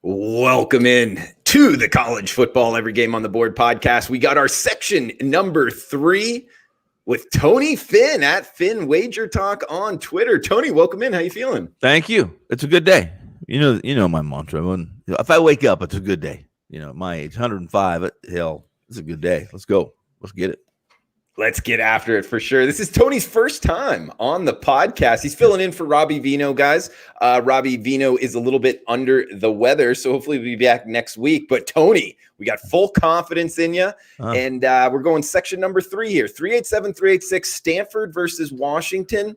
Welcome in to the College Football Every Game on the Board podcast. We got our section number 3 with Tony Finn at Finn WagerTalk on Twitter. Tony, welcome in. How you feeling? Thank you. It's a good day. You know my mantra. If I wake up, it's a good day. At my age, 105, hell, it's a good day. Let's go. Let's get it. Let's get after it for sure. This is Tony's first time on the podcast. He's filling in for Robbie Vino, guys. Robbie Vino is a little bit under the weather, so hopefully we'll be back next week. But Tony, we got full confidence in you, and we're going section number 3 here. 387-386, Stanford versus Washington,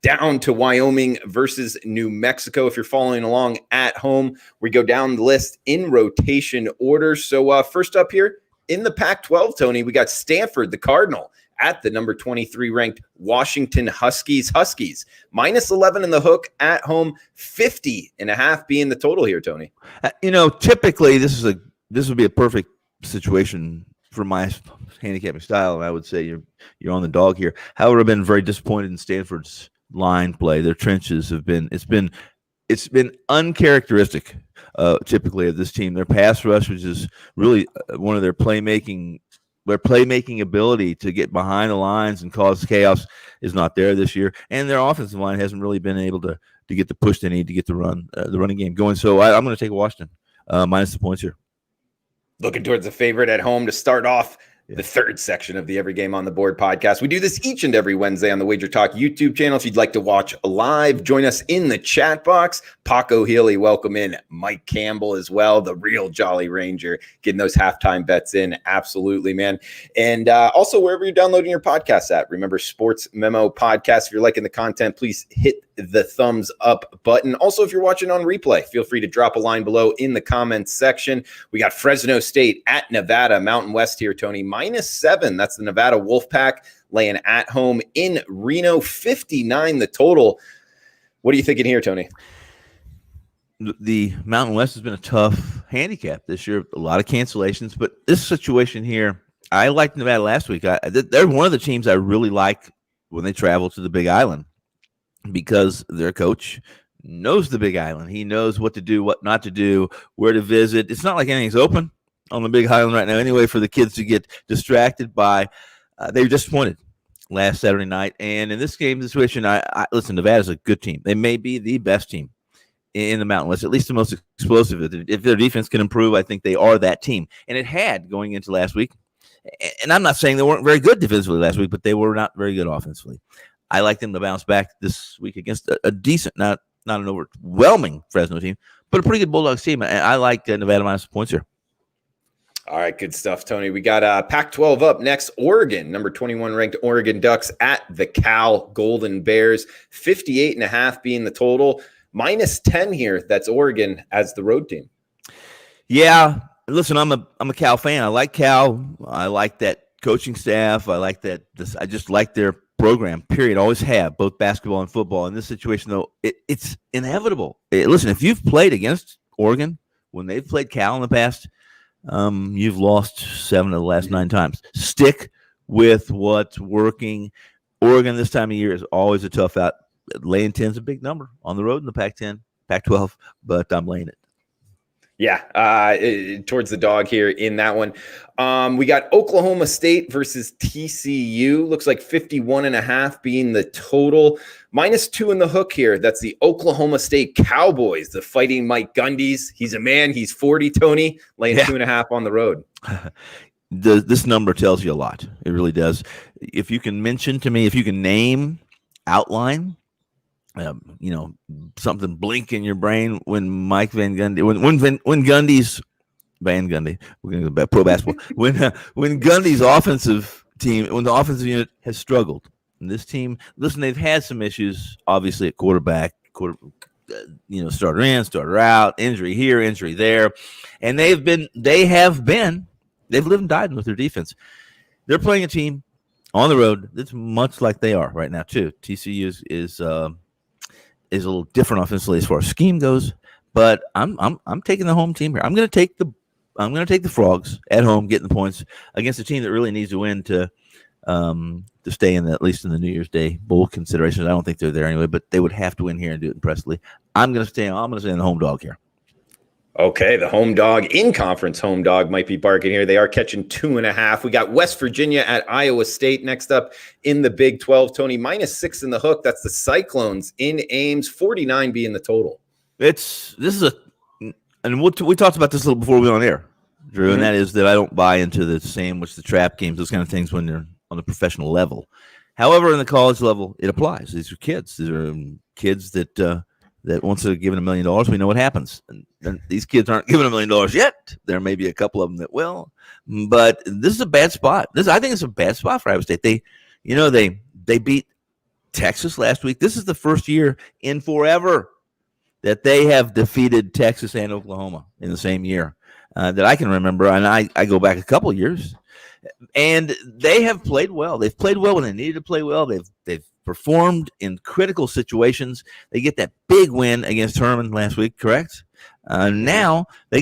down to Wyoming versus New Mexico. If you're following along at home, we go down the list in rotation order. So first up here, in the Pac-12, Tony, we got Stanford, the Cardinal, at the number 23 ranked Washington Huskies. Huskies minus 11 in the hook at home, 50.5 being the total here, Tony. Typically this would be a perfect situation for my handicapping style, and I would say you're on the dog here. However, I've been very disappointed in Stanford's line play. Their trenches have been it's been uncharacteristic. Typically of this team, their pass rush, which is really one of their playmaking ability to get behind the lines and cause chaos, is not there this year. And their offensive line hasn't really been able to get the push they need to get the running game going. So I'm going to take Washington minus the points here. Looking towards the favorite at home to start off the third section of the Every Game on the Board podcast. We do this each and every Wednesday on the WagerTalk YouTube channel. If you'd like to watch live, join us in the chat box. Paco Healy, welcome in. Mike Campbell as well, the real Jolly Ranger, getting those halftime bets in. Absolutely, man. And also, wherever you're downloading your podcast at, remember Sports Memo Podcast. If you're liking the content, please hit the thumbs up button. Also, if you're watching on replay, feel free to drop a line below in the comments section. We got Fresno State at Nevada, Mountain West here, Tony, minus 7. That's the Nevada Wolfpack laying at home in Reno, 59 the total. What are you thinking here, Tony? The Mountain West has been a tough handicap this year. A lot of cancellations, but this situation here, I liked Nevada last week. They're one of the teams I really like when they travel to the Big Island, because their coach knows the Big Island. He knows what to do, what not to do, where to visit. It's not like anything's open on the Big Island right now anyway for the kids to get distracted by. They were disappointed last Saturday night. And in this game situation, I listen, Nevada's a good team. They may be the best team in the Mountain West, at least the most explosive. If their defense can improve, I think they are that team. And it had going into last week. And I'm not saying they weren't very good defensively last week, but they were not very good offensively. I like them to bounce back this week against a decent, not an overwhelming Fresno team, but a pretty good Bulldogs team. And I like Nevada minus points here. All right, good stuff, Tony. We got Pac-12 up next. Oregon, number 21 ranked Oregon Ducks at the Cal Golden Bears, 58.5 being the total, minus 10 here. That's Oregon as the road team. Yeah, listen, I'm a Cal fan. I like Cal. I like that coaching staff. I like that. I just like their program, period. Always have, both basketball and football. In this situation, though, it's inevitable. Listen, if you've played against Oregon when they've played Cal in the past, you've lost 7 of the last 9 times. Stick with what's working. Oregon this time of year is always a tough out. Laying 10 is a big number on the road in the Pac-10, Pac-12, but I'm laying it. Yeah, towards the dog here in that one. We got Oklahoma State versus TCU. Looks like 51.5 being the total. Minus 2 in the hook here. That's the Oklahoma State Cowboys, the Fighting Mike Gundy's. He's a man. He's 40, Tony, laying 2.5 on the road. This number tells you a lot. It really does. If you can name, outline, something blink in your brain when Mike Van Gundy, when Gundy's Van Gundy, we're going to go back pro basketball. when Gundy's offensive team, when the offensive unit has struggled, and this team, listen, they've had some issues, obviously at quarterback, starter in, starter out, injury here, injury there, and they've lived and died with their defense. They're playing a team on the road that's much like they are right now too. TCU is a little different offensively as far as scheme goes, but I'm taking the home team here. I'm going to take the Frogs at home, getting the points against a team that really needs to win to stay at least in the New Year's Day bowl considerations. I don't think they're there anyway, but they would have to win here and do it impressively. I'm going to stay on the home dog here. Okay, the home dog, in-conference home dog, might be barking here. They are catching 2.5. We got West Virginia at Iowa State next up in the Big 12. Tony, -6 in the hook. That's the Cyclones in Ames, 49 being the total. And we talked about this a little before we went on air, Drew, and that is that I don't buy into the sandwich, the trap games, those kind of things when they're on the professional level. However, in the college level, it applies. These are kids. These are kids that once they're given $1 million, we know what happens. And these kids aren't given $1 million yet. There may be a couple of them that will, but this is a bad spot. I think it's a bad spot for Iowa State. They beat Texas last week. This is the first year in forever that they have defeated Texas and Oklahoma in the same year that I can remember. And I go back a couple of years, and they have played well. They've played well when they needed to play well. They've performed in critical situations. They get that big win against Herman last week, correct? Now they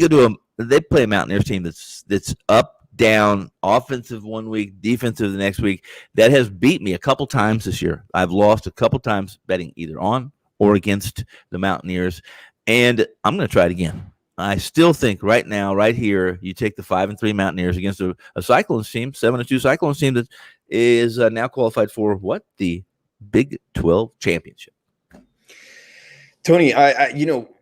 they play a Mountaineers team that's up, down, offensive one week, defensive the next week. That has beat me a couple times this year. I've lost a couple times betting either on or against the Mountaineers, and I'm going to try it again. I still think right now, right here, you take the 5-3 Mountaineers against a Cyclones team, 7-2 Cyclones team that is now qualified for the Big 12 championship. Tony,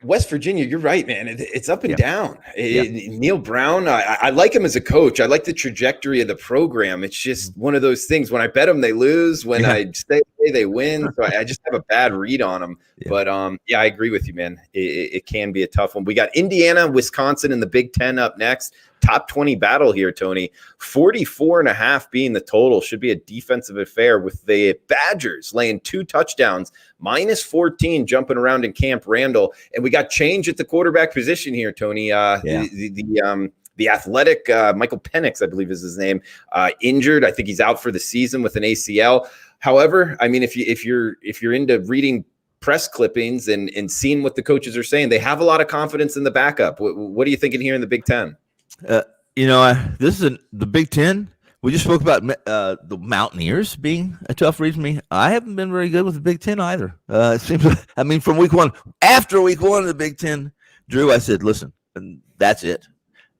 West Virginia, you're right, man. It's up and down. Neil Brown, I like him as a coach. I like the trajectory of the program. It's just one of those things. When I bet them, they lose. When I stay away, they win. So I just have a bad read on them. Yeah. But, I agree with you, man. It can be a tough one. We got Indiana, Wisconsin in the Big 10 up next. Top 20 battle here, Tony. 44.5 being the total. Should be a defensive affair with the Badgers laying 2 touchdowns, -14 jumping around in Camp Randall. And we got change at the quarterback position here, Tony. The athletic Michael Penix, I believe is his name, injured. I think he's out for the season with an ACL. However, I mean, if you're into reading press clippings and seeing what the coaches are saying, they have a lot of confidence in the backup. What are you thinking here in the Big 10? This is the Big 10. We just spoke about the Mountaineers being a tough read for me. I haven't been very good with the Big 10 either. It seems, from week one, after week one of the Big 10, Drew, I said, listen, that's it.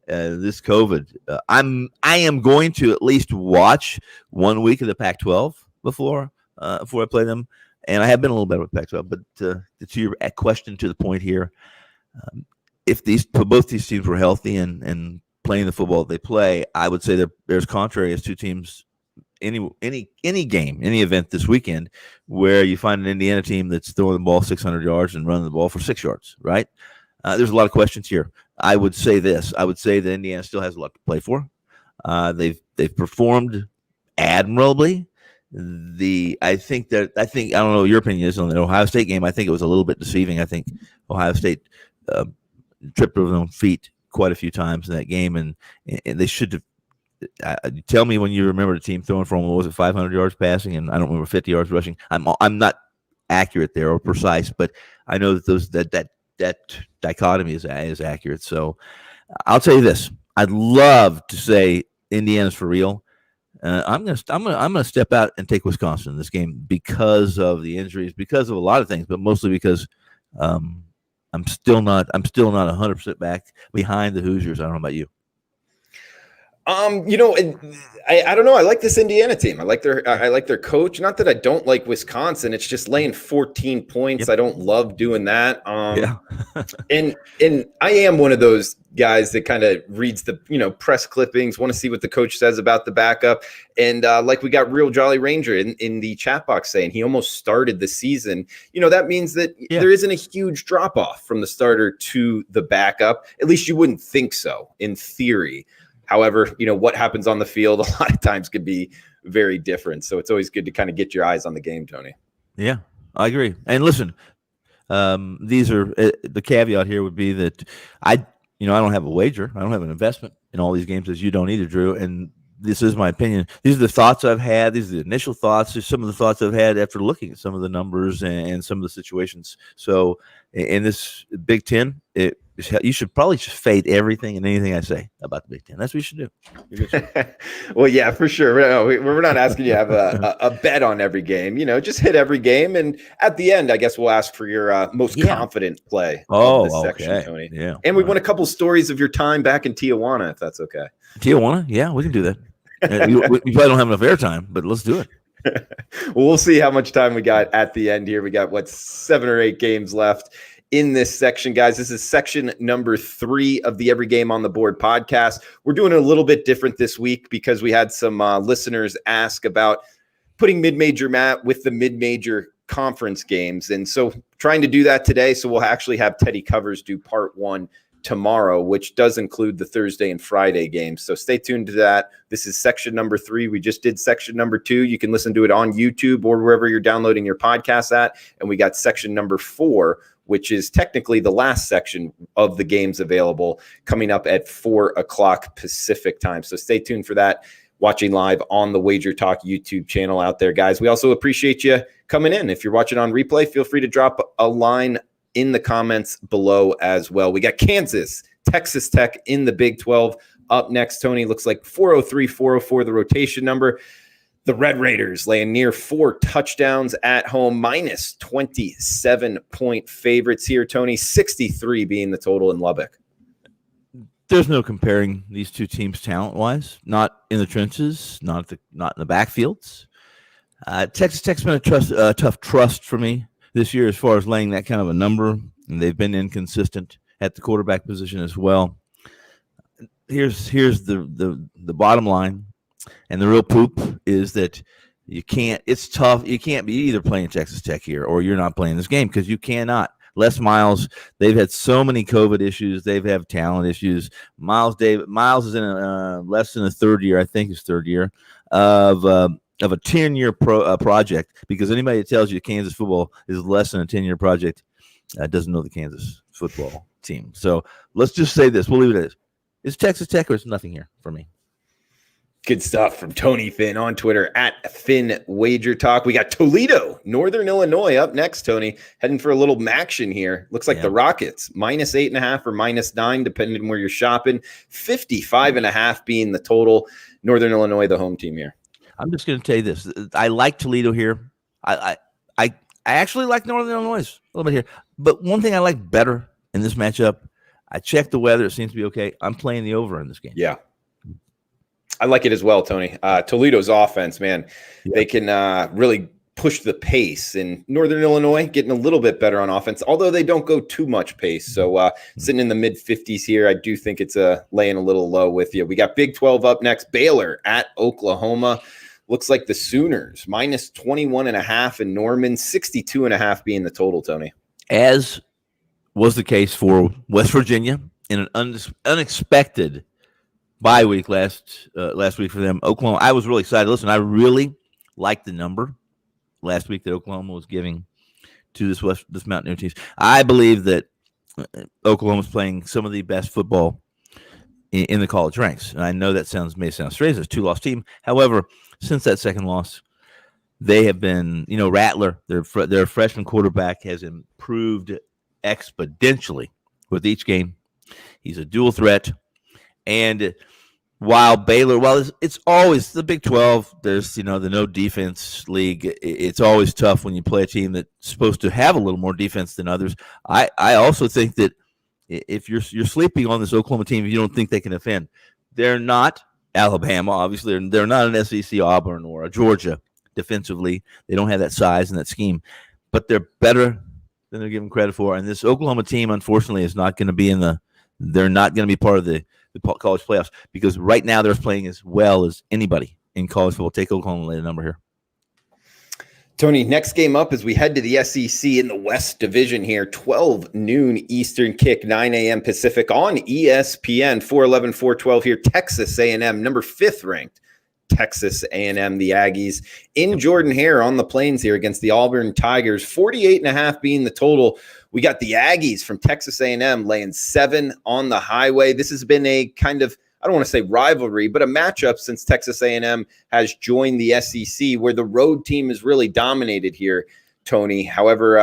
This COVID, I am going to at least watch 1 week of the Pac-12 before I play them, and I have been a little better with Pac-12. But to your question, to the point here, if both these teams were healthy and playing the football they play, I would say that there's contrary as two teams any game, any event this weekend where you find an Indiana team that's throwing the ball 600 yards and running the ball for 6 yards, right? There's a lot of questions here. I would say this. I would say that Indiana still has a lot to play for. They've performed admirably. I don't know what your opinion is on the Ohio State game. I think it was a little bit deceiving. I think Ohio State tripped over their own feet quite a few times in that game, and they should have. Tell me when you remember the team throwing for, what was it, 500 yards passing, and I don't remember 50 yards rushing. I'm not accurate there or precise, but I know that that dichotomy is accurate. So I'll tell you this: I'd love to say Indiana's for real. I'm gonna step out and take Wisconsin in this game because of the injuries, because of a lot of things, but mostly because I'm still not 100% back behind the Hoosiers. I don't know about you. I don't know. I like this Indiana team. I like their coach. Not that I don't like Wisconsin. It's just laying 14 points. Yep. I don't love doing that. and I am one of those guys that kind of reads the press clippings, want to see what the coach says about the backup. And like we got Real Jolly Ranger in the chat box saying he almost started the season. That means that there isn't a huge drop off from the starter to the backup. At least you wouldn't think so in theory. However, what happens on the field a lot of times could be very different. So it's always good to kind of get your eyes on the game, Tony. Yeah, I agree. And listen, these are the caveat here would be that I don't have a wager. I don't have an investment in all these games, as you don't either, Drew. And this is my opinion. These are the thoughts I've had. These are the initial thoughts. There's some of the thoughts I've had after looking at some of the numbers and some of the situations. So in this Big Ten, You should probably just fade everything and anything I say about the Big Ten. That's what you should do. Well, yeah, for sure. We're not asking you to have a bet on every game. Just hit every game, and at the end, I guess we'll ask for your most confident play of this section, Tony. Yeah, and we want a couple stories of your time back in Tijuana, if that's okay. Tijuana, yeah, we can do that. we probably don't have enough airtime, but let's do it. Well, we'll see how much time we got at the end here. We got 7 or 8 games left in this section, guys. This is section number 3 of the Every Game on the Board podcast. We're doing it a little bit different this week because we had some listeners ask about putting mid-major Matt with the mid-major conference games. And so trying to do that today. So we'll actually have Teddy Covers do part 1 tomorrow, which does include the Thursday and Friday games. So stay tuned to that. This is section number 3. We just did section number 2. You can listen to it on YouTube or wherever you're downloading your podcast at. And we got section number 4, which is technically the last section of the games available, coming up at 4:00 Pacific time. So stay tuned for that, watching live on the WagerTalk YouTube channel out there, guys. We also appreciate you coming in. If you're watching on replay, feel free to drop a line in the comments below as well. We got Kansas, Texas Tech in the Big 12 up next. Tony, looks like 403, 404, the rotation number. The Red Raiders laying near 4 touchdowns at home, minus 27-point favorites here, Tony. 63 being the total in Lubbock. There's no comparing these two teams talent-wise. Not in the trenches, not in the backfields. Texas Tech's been a tough trust for me this year as far as laying that kind of a number, and they've been inconsistent at the quarterback position as well. Here's the bottom line. And the real poop is that it's tough. You can't be either playing Texas Tech here or you're not playing this game because you cannot. Les Miles, they've had so many COVID issues. They've had talent issues. Miles is in less than a third year, I think his third year, of a 10-year project, because anybody that tells you Kansas football is less than a 10-year project doesn't know the Kansas football team. So let's just say this. We'll leave it as it's Texas Tech or it's nothing here for me. Good stuff from Tony Finn on Twitter at Finn WagerTalk. We got Toledo, Northern Illinois up next, Tony. Heading for a little action here. Looks like the Rockets, minus 8.5 or minus 9, depending on where you're shopping. 55.5 being the total. Northern Illinois, the home team here. I'm just going to tell you this. I like Toledo here. I actually like Northern Illinois a little bit here. But one thing I like better in this matchup, I checked the weather. It seems to be okay. I'm playing the over in this game. Yeah. I like it as well, Tony. Toledo's offense, man, they can really push the pace. And Northern Illinois getting a little bit better on offense, although they don't go too much pace. So sitting in the mid-50s here, I do think it's laying a little low with you. We got Big 12 up next, Baylor at Oklahoma. Looks like the Sooners, minus 21.5 in Norman, 62.5 being the total, Tony. As was the case for West Virginia in an unexpected bye week last week for them. Oklahoma, I was really excited. Listen, I really liked the number last week that Oklahoma was giving to this Mountaineer teams. I believe that Oklahoma's playing some of the best football in the college ranks. And I know that may sound strange. It's a 2-loss team. However, since that second loss, they have been, Rattler, their freshman quarterback, has improved exponentially with each game. He's a dual threat. And while Baylor, it's always the Big 12, there's, the no defense league. It's always tough when you play a team that's supposed to have a little more defense than others. I also think that if you're sleeping on this Oklahoma team, if you don't think they can defend, they're not Alabama, obviously. They're not an SEC Auburn or a Georgia defensively. They don't have that size and that scheme, but they're better than they're given credit for. And this Oklahoma team, unfortunately, is not going to be they're not going to be part of the college playoffs, because right now they're playing as well as anybody in college football. Take Oklahoma and lay the number here. Tony, next game up as we head to the SEC in the West Division here, 12 noon Eastern kick, 9 a.m. Pacific on ESPN, 411, 412 here, Texas A&M, number 5th ranked. Texas A&M, the Aggies, in Jordan-Hare on the Plains here against the Auburn Tigers, 48.5 being the total. We got the Aggies from Texas A&M laying 7 on the highway. This has been a kind of, I don't want to say rivalry, but a matchup since Texas A&M has joined the SEC, where the road team is really dominated here. Tony. However,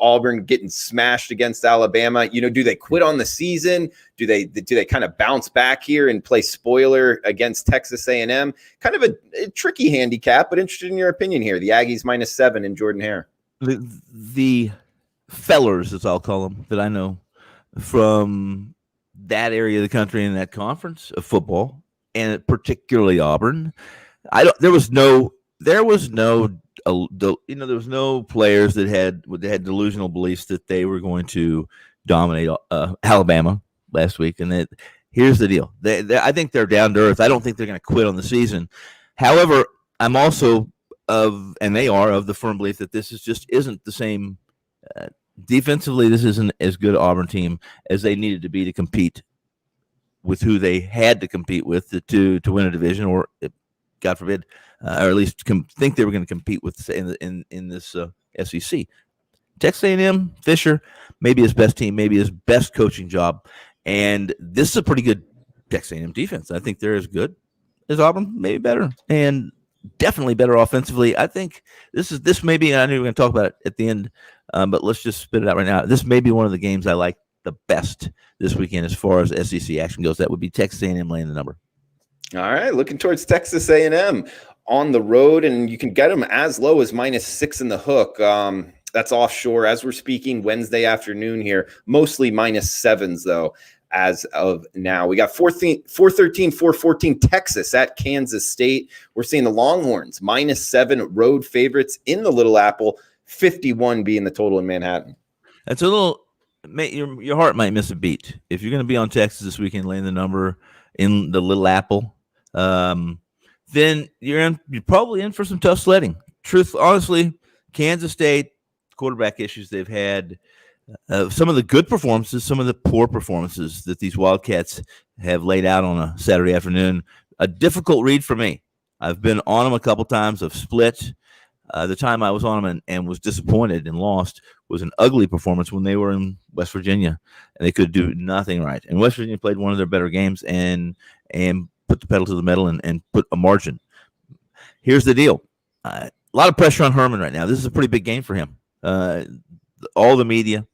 Auburn getting smashed against Alabama. Do they quit on the season? Do they kind of bounce back here and play spoiler against Texas A&M? Kind of a tricky handicap, but interested in your opinion here. The Aggies -7 in Jordan-Hare. The fellers, as I'll call them, that I know from that area of the country and that conference of football, and particularly Auburn, there was no players that had delusional beliefs that they were going to dominate Alabama last week. And here's the deal: I think they're down to earth. I don't think they're going to quit on the season. However, I'm also of the firm belief that this isn't the same. Defensively, this isn't as good Auburn team as they needed to be to compete with who they had to compete with to win a division, or God forbid, or at least think they were going to compete with in this SEC. Texas A&M, Fisher, maybe his best team, maybe his best coaching job, and this is a pretty good Texas A&M defense. I think they're as good as Auburn, maybe better, and definitely better offensively. I think this may be, and I knew we were going to talk about it at the end, but let's just spit it out right now. This may be one of the games I like the best this weekend as far as SEC action goes. That would be Texas A&M laying the number. All right, looking towards Texas A&M on the road, and you can get them as low as -6 in the hook. That's offshore as we're speaking Wednesday afternoon here, mostly -7s though as of now. We got 413, 414 Texas at Kansas State. We're seeing the Longhorns -7 road favorites in the Little Apple, 51 being the total in Manhattan. That's a little, your heart might miss a beat. If you're going to be on Texas this weekend laying the number in the Little Apple, then you're probably in for some tough sledding. Honestly, Kansas State quarterback issues they've had, some of the good performances, some of the poor performances that these Wildcats have laid out on a Saturday afternoon. A difficult read for me. I've been on them a couple times. I've split. The time I was on them and was disappointed and lost was an ugly performance when they were in West Virginia, and they could do nothing right. And West Virginia played one of their better games and put the pedal to the metal and put a margin. Here's the deal. A lot of pressure on Herman right now. This is a pretty big game for him. All the media,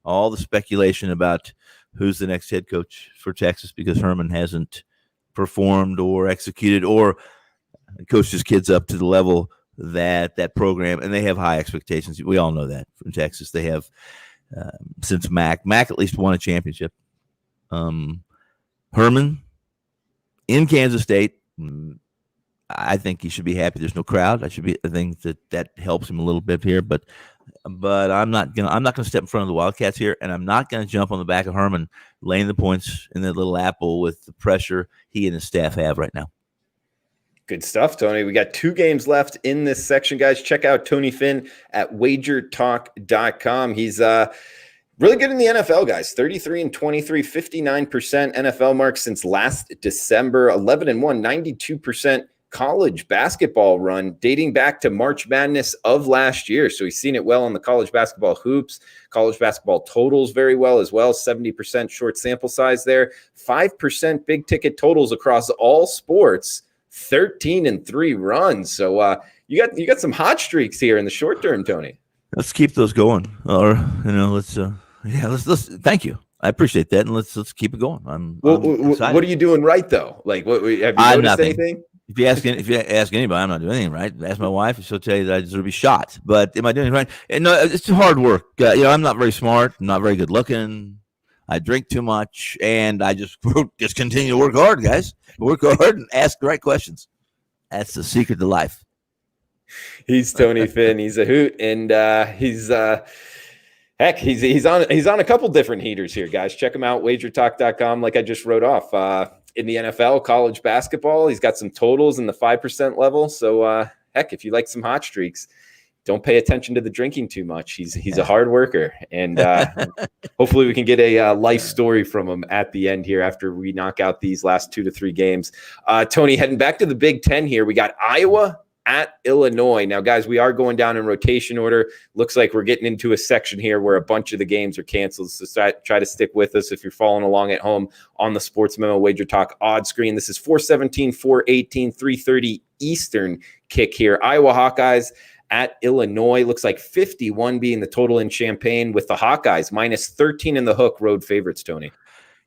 all the speculation about who's the next head coach for Texas because Herman hasn't performed or executed or coached his kids up to the level that program, and they have high expectations. We all know that from Texas. They have since Mac at least won a championship. Herman in Kansas State, I think he should be happy. There's no crowd. I think that helps him a little bit here, but I'm not gonna step in front of the Wildcats here, and I'm not gonna jump on the back of Herman laying the points in the Little Apple with the pressure he and his staff have right now. Good stuff, Tony. We got 2 games left in this section, guys. Check out Tony Finn at WagerTalk.com. He's really good in the NFL, guys. 33-23, 59% NFL mark since last December. 11-1, 92% college basketball run dating back to March Madness of last year. So he's seen it well on the college basketball hoops, college basketball totals very well as well. 70% short sample size there. 5% big ticket totals across all sports. 13-3 runs. So you got some hot streaks here in the short term, Tony. Let's keep those going. Or let's thank you. I appreciate that, and let's keep it going. I'm what are you doing right though? Like, what have you noticed anything? If you ask anybody, I'm not doing anything right. Ask my wife, she'll tell you that I deserve to be shot. But am I doing it right? And no, it's hard work. I'm not very smart. I'm not very good looking. I drink too much, and I just continue to work hard, guys. Work hard and ask the right questions. That's the secret to life. He's Tony Finn. He's a hoot, and he's on a couple different heaters here, guys. Check him out, WagerTalk.com. Like I just wrote off in the NFL, college basketball. He's got some totals in the 5% level. So if you like some hot streaks, don't pay attention to the drinking too much. He's a hard worker, and hopefully we can get a life story from him at the end here after we knock out these last 2 to 3 games. Tony, heading back to the Big Ten here, we got Iowa at Illinois. Now, guys, we are going down in rotation order. Looks like we're getting into a section here where a bunch of the games are canceled, so try to stick with us if you're following along at home on the Sports Memo Wager Talk odd screen. This is 417, 418, 330 Eastern kick here. Iowa Hawkeyes at Illinois. Looks like 51 being the total in Champaign, with the Hawkeyes minus 13 in the hook, road favorites, Tony.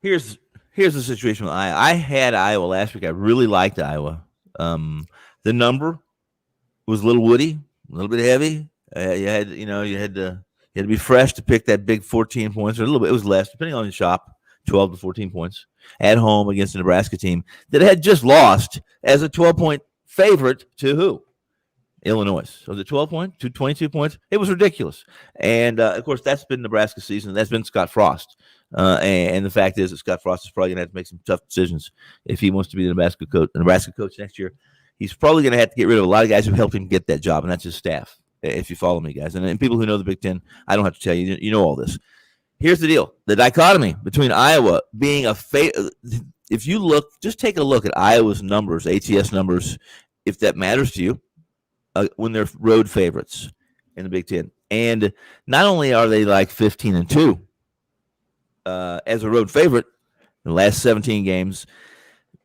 Here's the situation with Iowa. I had Iowa last week. I really liked Iowa. The number was a little woody, a little bit heavy. You had to be fresh to pick that big 14 points, or a little bit. It was less, depending on the shop, 12 to 14 points at home against a Nebraska team that had just lost as a 12-point favorite to who? Illinois. So the 12 points to 22 points. It was ridiculous. And of course, that's been Nebraska season. That's been Scott Frost. And the fact is that Scott Frost is probably going to have to make some tough decisions if he wants to be the Nebraska coach next year. He's probably going to have to get rid of a lot of guys who helped him get that job, and that's his staff, if you follow me, guys. And people who know the Big Ten, I don't have to tell you. You know all this. Here's the deal. The dichotomy between Iowa being if you look, just take a look at Iowa's numbers, ATS numbers, if that matters to you, when they're road favorites in the Big Ten. And not only are they like 15-2 as a road favorite in the last 17 games,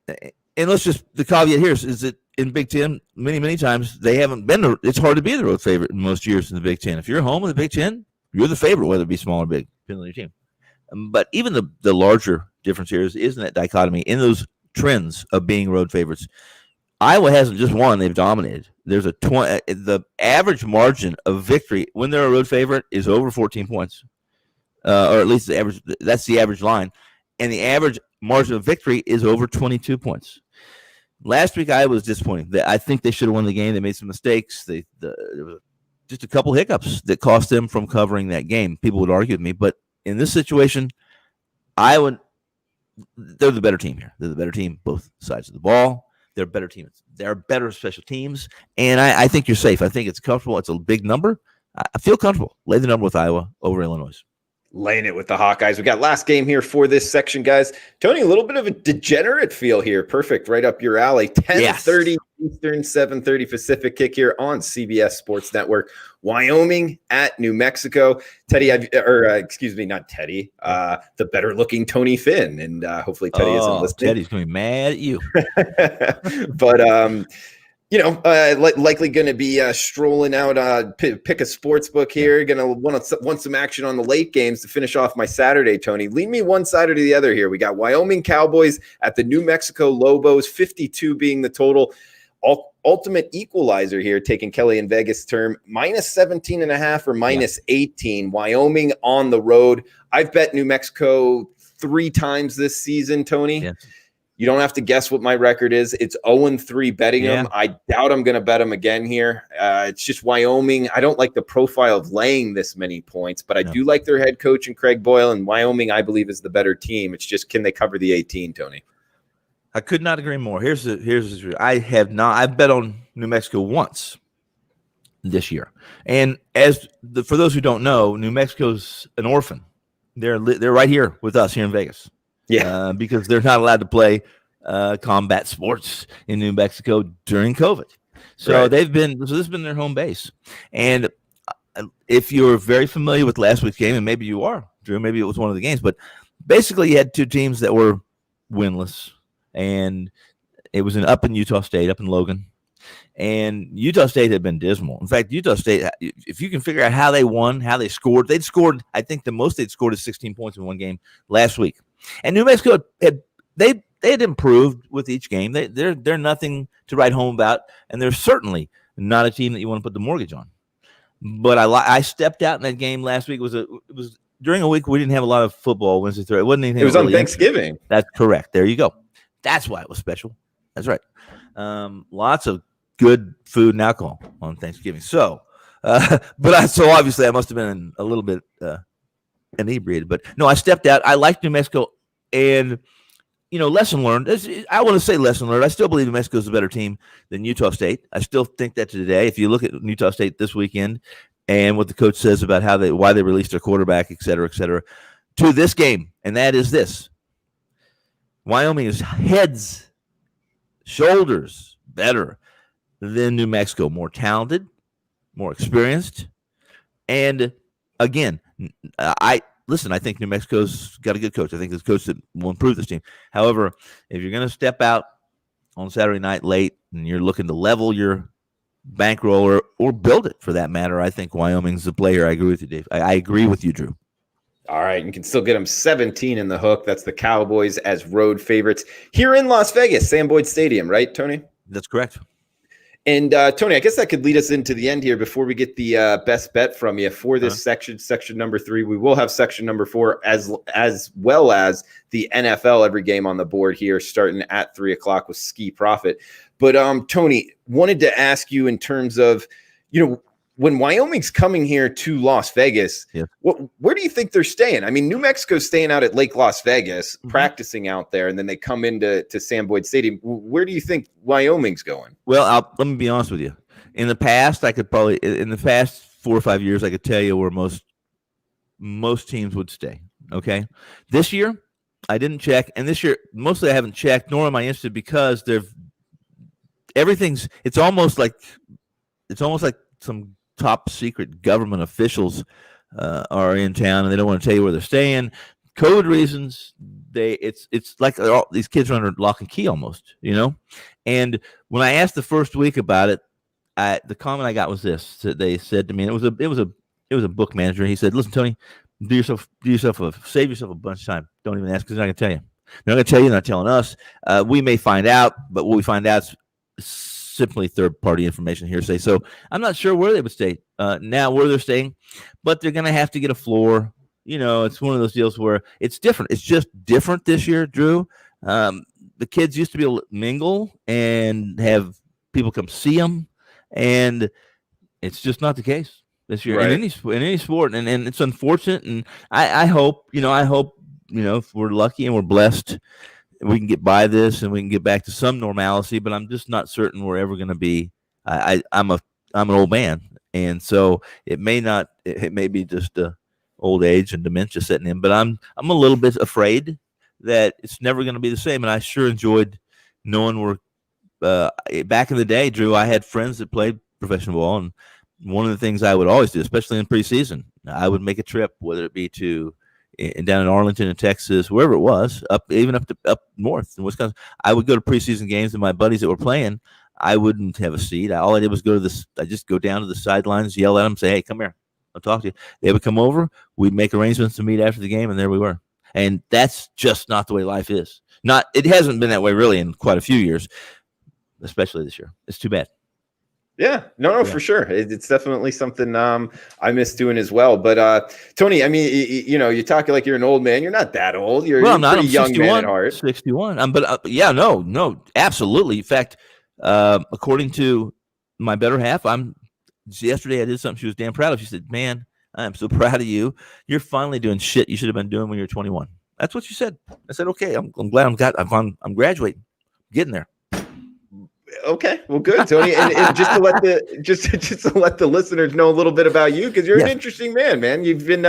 and the caveat here is that in Big Ten, many times they haven't been. It's hard to be the road favorite in most years in the Big Ten. If you're home in the Big Ten, you're the favorite, whether it be small or big, depending on your team. But even the larger difference here isn't that dichotomy in those trends of being road favorites. Iowa hasn't just won; they've dominated. There's the average margin of victory when they're a road favorite is over 14 points, or at least the average. That's the average line, and the average margin of victory is over 22 points. Last week, Iowa was disappointing. I think they should have won the game. They made some mistakes. There was just a couple hiccups that cost them from covering that game. People would argue with me, but in this situation, Iowa, they're the better team here. They're the better team, both sides of the ball. They're a better team. They're better special teams, and I think you're safe. I think it's comfortable. It's a big number. I feel comfortable. Lay the number with Iowa over Illinois. Laying it with the Hawkeyes. We got last game here for this section, guys. Tony, a little bit of a degenerate feel here. Perfect. Right up your alley. 10:30 Eastern, 7:30 Pacific kick here on CBS Sports Network. Wyoming at New Mexico. Teddy, not Teddy, the better looking Tony Finn. And hopefully Teddy isn't listening. Teddy's going to be mad at you. But, likely going to be strolling out, pick a sports book here. Going to want some action on the late games to finish off my Saturday, Tony. Lead me one side or the other here. We got Wyoming Cowboys at the New Mexico Lobos, 52 being the total. Ultimate equalizer here, taking Kelly and Vegas term, minus 17.5 or minus 18. Wyoming on the road. I've bet New Mexico 3 times this season, Tony. Yes. You don't have to guess what my record is. It's 0-3 betting them. I doubt I'm going to bet them again here. It's just Wyoming. I don't like the profile of laying this many points, but I do like their head coach and Craig Boyle, and Wyoming, I believe, is the better team. It's just, can they cover the 18, Tony? I could not agree more. Here's the I've bet on New Mexico once this year. And for those who don't know, New Mexico's an orphan. They're right here with us here in Vegas. Yeah, because they're not allowed to play combat sports in New Mexico during COVID. So this has been their home base. And if you're very familiar with last week's game, and maybe you are, Drew, maybe it was one of the games, but basically you had 2 teams that were winless, and it was up in Utah State, up in Logan. And Utah State had been dismal. In fact, Utah State, if you can figure out how they won, how they scored, I think the most they'd scored is 16 points in one game last week. And New Mexico had improved with each game. They're nothing to write home about, and they're certainly not a team that you want to put the mortgage on. But I stepped out in that game last week. It was during a week we didn't have a lot of football Wednesday, Thursday. It wasn't anything. It was on Thanksgiving. That's correct. There you go. That's why it was special. That's right. Lots of good food and alcohol on Thanksgiving. So, so obviously I must have been a little bit inebriated. But no, I stepped out. I liked New Mexico, and lesson learned. I want to say lesson learned. I still believe New Mexico is a better team than Utah State. I still think that today. If you look at Utah State this weekend and what the coach says about why they released their quarterback, et cetera, to this game, and that is this: Wyoming is heads, shoulders better than New Mexico, more talented, more experienced, and again, I think New Mexico's got a good coach. I think this coach that will improve this team. However, if you're going to step out on Saturday night late and you're looking to level your bankroll or build it for that matter. I think Wyoming's the player. I agree with you, Dave. I agree with you, Drew. All right, you can still get them 17 in the hook. That's the Cowboys as road favorites here in Las Vegas, Sam Boyd Stadium, right, Tony? That's correct. And Tony, I guess that could lead us into the end here before we get the best bet from you for this section number 3. We will have section number 4 as well as the NFL every game on the board here starting at 3:00 with Ski Profit. But Tony, wanted to ask you in terms of, when Wyoming's coming here to Las Vegas, where do you think they're staying? I mean, New Mexico's staying out at Lake Las Vegas, practicing out there, and then they come into Sam Boyd Stadium. Where do you think Wyoming's going? Well, let me be honest with you. In the past, in the past 4 or 5 years, I could tell you where most teams would stay. Okay, this year I didn't check, and this year mostly I haven't checked, nor am I interested because it's almost like some top secret government officials are in town and they don't want to tell you where they're staying. COVID reasons, it's like these kids are under lock and key almost, And when I asked the first week about it, the comment I got was this: that they said to me, and it was a book manager. He said, "Listen, Tony, save yourself a bunch of time. Don't even ask because they're not going to tell you. They're not going to tell you. They're not telling us. We may find out, but what we find out is simply third-party information, hearsay. So I'm not sure where they would stay now, where they're staying, but they're going to have to get a floor. It's one of those deals where it's different. It's just different this year, Drew. The kids used to be able to mingle and have people come see them, and it's just not the case this year in any sport. And it's unfortunate. And I hope, if we're lucky and we're blessed, we can get by this and we can get back to some normalcy, but I'm just not certain we're ever going to be. I'm an old man, and so it may be just old age and dementia setting in. But I'm a little bit afraid that it's never going to be the same. And I sure enjoyed knowing we're back in the day, Drew. I had friends that played professional ball, and one of the things I would always do, especially in preseason, I would make a trip, whether it be down in Arlington in Texas, wherever it was, up north in Wisconsin. I would go to preseason games, and my buddies that were playing, I wouldn't have a seat. All I did was I just go down to the sidelines, yell at them, say, "Hey, come here, I'll talk to you." They would come over. We'd make arrangements to meet after the game, and there we were. And that's just not the way life is. It hasn't been that way really in quite a few years, especially this year. It's too bad. Yeah, for sure. It's definitely something I miss doing as well. But Tony, I mean, you talk like you're an old man. You're not that old. You're a pretty young man at heart. 61. No, absolutely. In fact, according to my better half, yesterday I did something she was damn proud of. She said, "Man, I am so proud of you. You're finally doing shit you should have been doing when you were 21." That's what she said. I said, "Okay, I'm glad I'm graduating, getting there." Okay, well, good, Tony, and just to let the listeners know a little bit about you, because you're an interesting man. You've been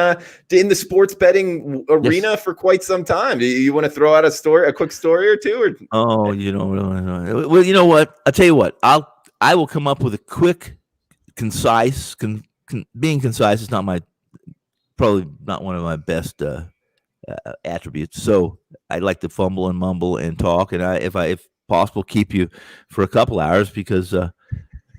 in the sports betting arena for quite some time. Do you want to throw out a quick story or two? Or? Oh, you don't really know. Well, you know what? I'll tell you what. I will come up with a quick, concise. Being concise is probably not one of my best attributes. So I like to fumble and mumble and talk, and if possible, keep you for a couple hours because I'm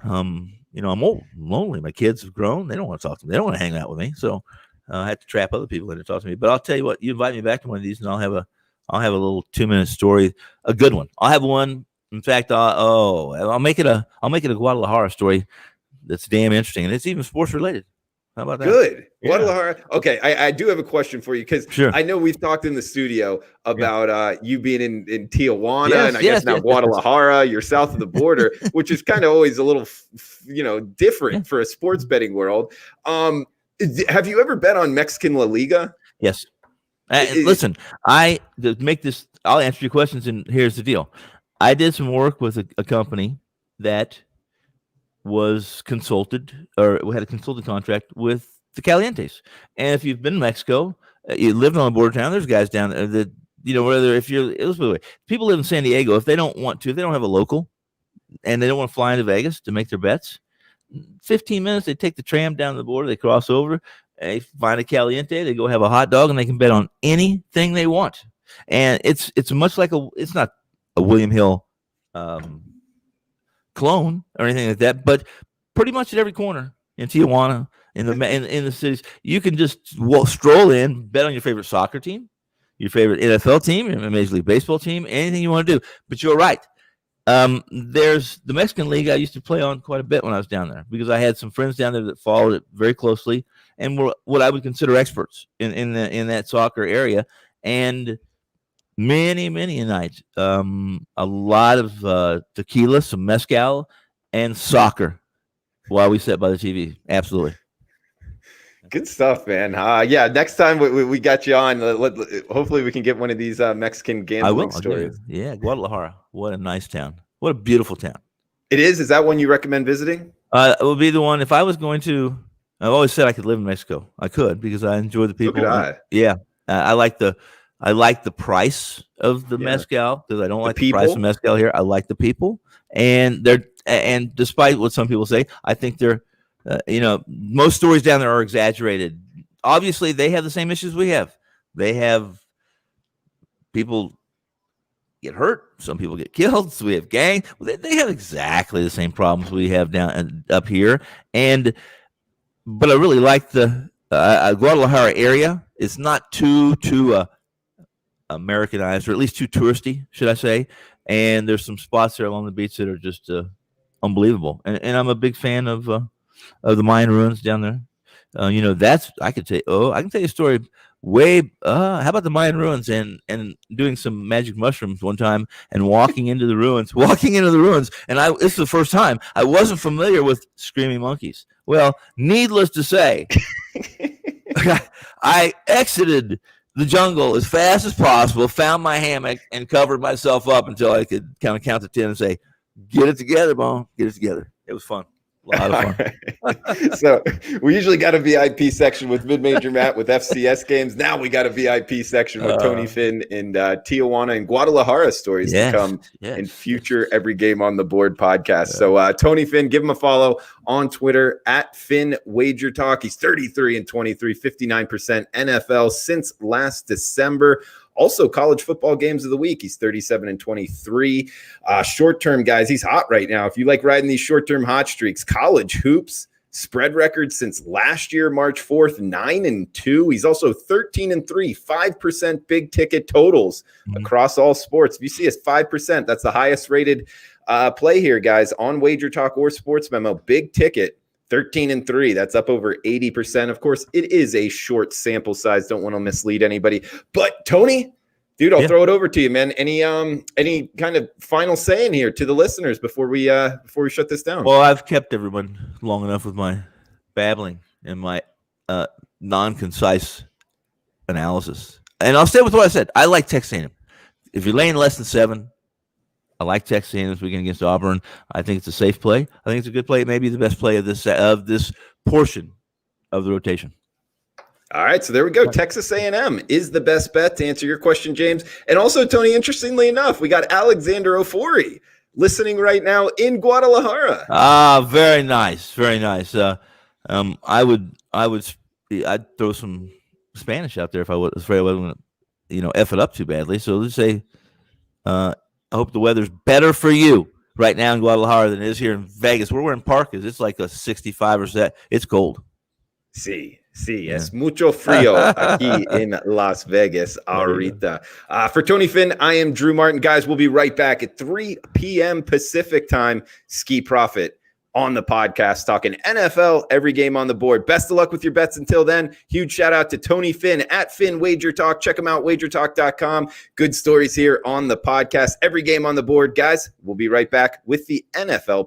old, I'm lonely. My kids have grown. They don't want to talk to me. They don't want to hang out with me. So I have to trap other people in to talk to me. But I'll tell you what, you invite me back to one of these and I'll have a little 2-minute story, a good one. I'll have one. In fact, I'll make it a Guadalajara story that's damn interesting, and it's even sports related. How about that? Good. Yeah. Guadalajara. Okay, I do have a question for you because I know we've talked in the studio about you being in Tijuana, and I guess now Guadalajara. You're south of the border, which is kind of always a little, different for a sports betting world. Have you ever bet on Mexican La Liga? Yes. Listen, I'll answer your questions, and here's the deal. I did some work with a company that was consulted or had a consulting contract with the Calientes. And if you've been in Mexico, you lived on a border town, there's guys down there that, people live in San Diego. If they don't have a local and they don't want to fly into Vegas to make their bets, 15 minutes, they take the tram down the border, they cross over, they find a Caliente, they go have a hot dog, and they can bet on anything they want. And it's much like it's not a William Hill, clone or anything like that, but pretty much at every corner in Tijuana, in the cities. You can just stroll in, bet on your favorite soccer team, your favorite NFL team, your Major League Baseball team, anything you want to do. But you're right. There's the Mexican League I used to play on quite a bit when I was down there because I had some friends down there that followed it very closely and were what I would consider experts in that soccer area. And many nights, a lot of tequila, some mezcal, and soccer while we sat by the TV. Absolutely. Good stuff, man. Yeah, next time we got you on, hopefully we can get one of these Mexican gambling stories. Yeah, Guadalajara. What a nice town. What a beautiful town. It is? Is that one you recommend visiting? It would be the one. If I was going to, I've always said I could live in Mexico. I could because I enjoy the people. So could I. Yeah. I like the price of the mezcal because I don't like the price of mezcal here. I like the people. And despite what some people say, I think they're, most stories down there are exaggerated. Obviously, they have the same issues we have. They have people get hurt. Some people get killed. So we have gang. They have exactly the same problems we have up here. But I really like the Guadalajara area. It's not too Americanized, or at least too touristy, should I say. And there's some spots there along the beach that are just unbelievable. And I'm a big fan of the Mayan ruins down there. I can tell you a story how about the Mayan ruins and doing some magic mushrooms one time and walking into the ruins. And this is the first time I wasn't familiar with screaming monkeys. Well, needless to say, I exited the jungle as fast as possible, found my hammock, and covered myself up until I could kind of count to 10 and say, "Get it together, Bone. Get it together." It was fun. A lot of fun. So we usually got a VIP section with Mid-Major Matt with FCS games. Now we got a VIP section with Tony Finn and Tijuana and Guadalajara stories to come in future Every Game on the Board podcast. So Tony Finn, give him a follow on Twitter at Finn WagerTalk. He's 33-23, 59% NFL since last December. Also, college football games of the week. He's 37-23. Short-term guys, he's hot right now. If you like riding these short-term hot streaks, college hoops, spread record since last year, March 4th, 9-2. He's also 13-3, 5% big ticket totals across all sports. If you see us 5%, that's the highest rated play here, guys, on Wager Talk or Sports Memo. Big ticket. 13-3. That's up over 80%. Of course, it is a short sample size. Don't want to mislead anybody. But Tony, dude, I'll throw it over to you, man. Any kind of final saying here to the listeners before we shut this down? Well, I've kept everyone long enough with my babbling and my non-concise analysis. And I'll stay with what I said. I like Texas A&M. If you're laying less than 7, I like Texas A&M this weekend against Auburn. I think it's a safe play. I think it's a good play. Maybe the best play of this portion of the rotation. All right, so there we go. Texas A&M is the best bet to answer your question, James. And also, Tony, interestingly enough, we got Alexander Ofori listening right now in Guadalajara. Very nice, very nice. I'd throw some Spanish out there if I was afraid I wasn't going to, F it up too badly. So let's say, I hope the weather's better for you right now in Guadalajara than it is here in Vegas. We're wearing parkas. It's like a 65 or so. It's cold. Sí, es mucho frío aquí in Las Vegas ahorita. For Tony Finn, I am Drew Martin. Guys, we'll be right back at 3 p.m. Pacific time. Ski Profit on the podcast, talking NFL, every game on the board. Best of luck with your bets until then. Huge shout out to Tony Finn at Finn Wager Talk. Check him out, wagertalk.com. Good stories here on the podcast. Every game on the board. Guys, we'll be right back with the NFL